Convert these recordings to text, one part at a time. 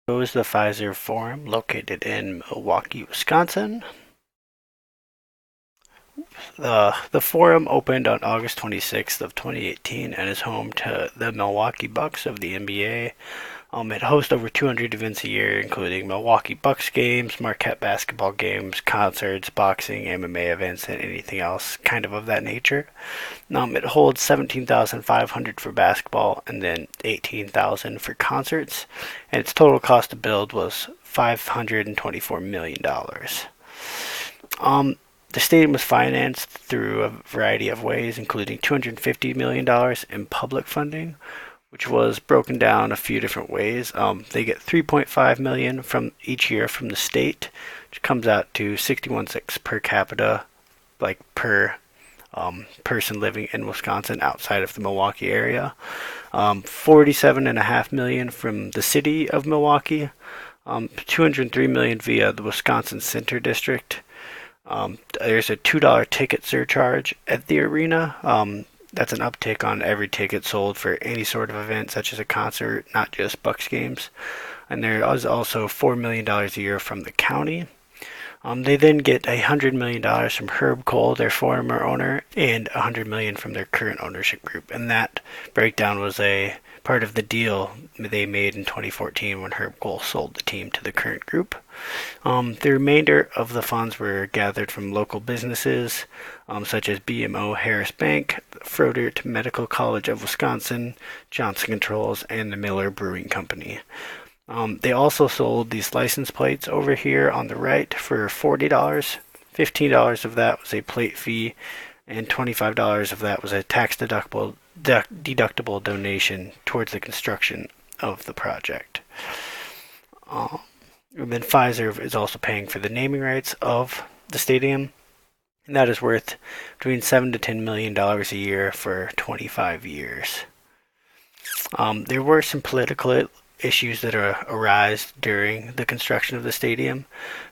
Is the Fiserv Forum located in Milwaukee, Wisconsin. The Forum opened on August 26th of 2018 and is home to the Milwaukee Bucks of the NBA. It hosts over 200 events a year, including Milwaukee Bucks games, Marquette basketball games, concerts, boxing, MMA events, and anything else kind of that nature. It holds 17,500 for basketball and then 18,000 for concerts, and its total cost to build was $524 million. The stadium was financed through a variety of ways, including $250 million in public funding, which was broken down a few different ways. They get $3.5 million from each year from the state, which comes out to 61.6 per capita, like per person living in Wisconsin outside of the Milwaukee area. $47.5 million from the city of Milwaukee. $203 million via the Wisconsin Center District. There's a $2 ticket surcharge at the arena. That's an uptick on every ticket sold for any sort of event, such as a concert, not just Bucks games. And there is also $4 million a year from the county. They then get $100 million from Herb Cole, their former owner, and $100 million from their current ownership group. And that breakdown was a part of the deal they made in 2014 when Herb Cole sold the team to the current group. The remainder of the funds were gathered from local businesses, such as BMO Harris Bank, Froedtert Medical College of Wisconsin, Johnson Controls, and the Miller Brewing Company. They also sold these license plates over here on the right for $40. $15 of that was a plate fee, and $25 of that was a tax deductible donation towards the construction of the project. And then Fiserv is also paying for the naming rights of the stadium, and that is worth between $7 to $10 million a year for 25 years. There were some political issues that arise during the construction of the stadium.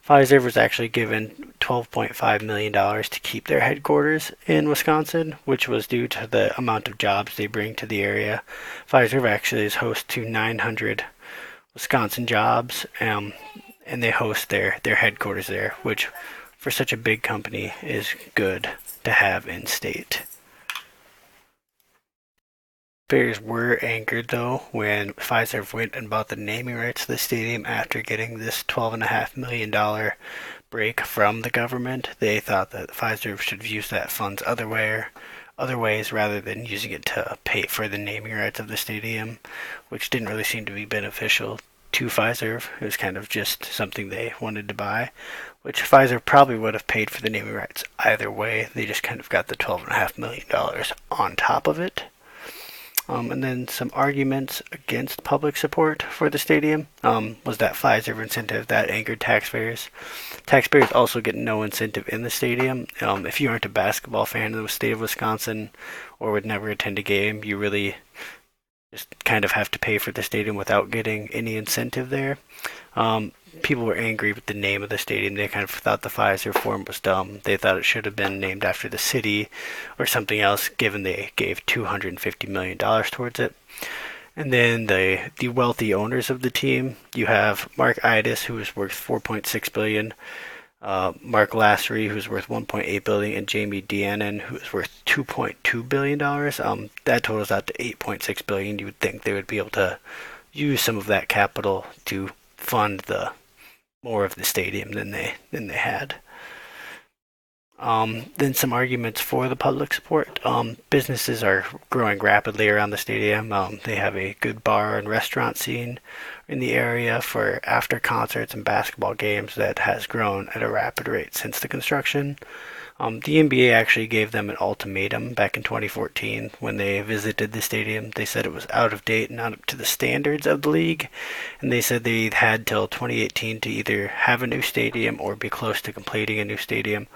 Fiserv was actually given $12.5 million to keep their headquarters in Wisconsin, which was due to the amount of jobs they bring to the area. Fiserv actually is host to 900 Wisconsin jobs, and they host their headquarters there, which for such a big company is good to have in state. Bears were angered though when Fiserv went and bought the naming rights to the stadium after getting this $12.5 million break from the government. They thought that Fiserv should have used that funds other ways rather than using it to pay for the naming rights of the stadium, which didn't really seem to be beneficial to Fiserv. It was kind of just something they wanted to buy, which Fiserv probably would have paid for the naming rights either way. They just kind of got the $12.5 million on top of it. And then some arguments against public support for the stadium was that Fiserv incentive that angered taxpayers. Taxpayers also get no incentive in the stadium. If you aren't a basketball fan of the state of Wisconsin or would never attend a game, you really just kind of have to pay for the stadium without getting any incentive there. People were angry with the name of the stadium. They kind of thought the Fiserv Forum was dumb. They thought it should have been named after the city or something else, given they gave $250 million towards it. And then the wealthy owners of the team, you have Mark Idis, who is worth $4.6 billion, Mark Lassery, who's worth $1.8 billion, and Jamie Dianen, who is worth $2.2 billion. That totals out to $8.6 billion. You would think they would be able to use some of that capital to fund the more of the stadium than they had. Then some arguments for the public support. Businesses are growing rapidly around the stadium. They have a good bar and restaurant scene in the area for after concerts and basketball games that has grown at a rapid rate since the construction. The NBA actually gave them an ultimatum back in 2014 when they visited the stadium. They said it was out of date and not up to the standards of the league, and they said they had till 2018 to either have a new stadium or be close to completing a new stadium,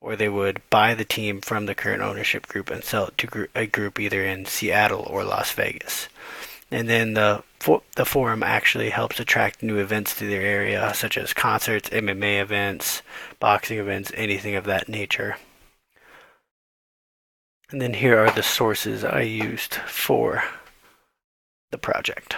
or they would buy the team from the current ownership group and sell it to a group either in Seattle or Las Vegas. And then the forum actually helps attract new events to their area, such as concerts, MMA events, boxing events, anything of that nature. And then here are the sources I used for the project.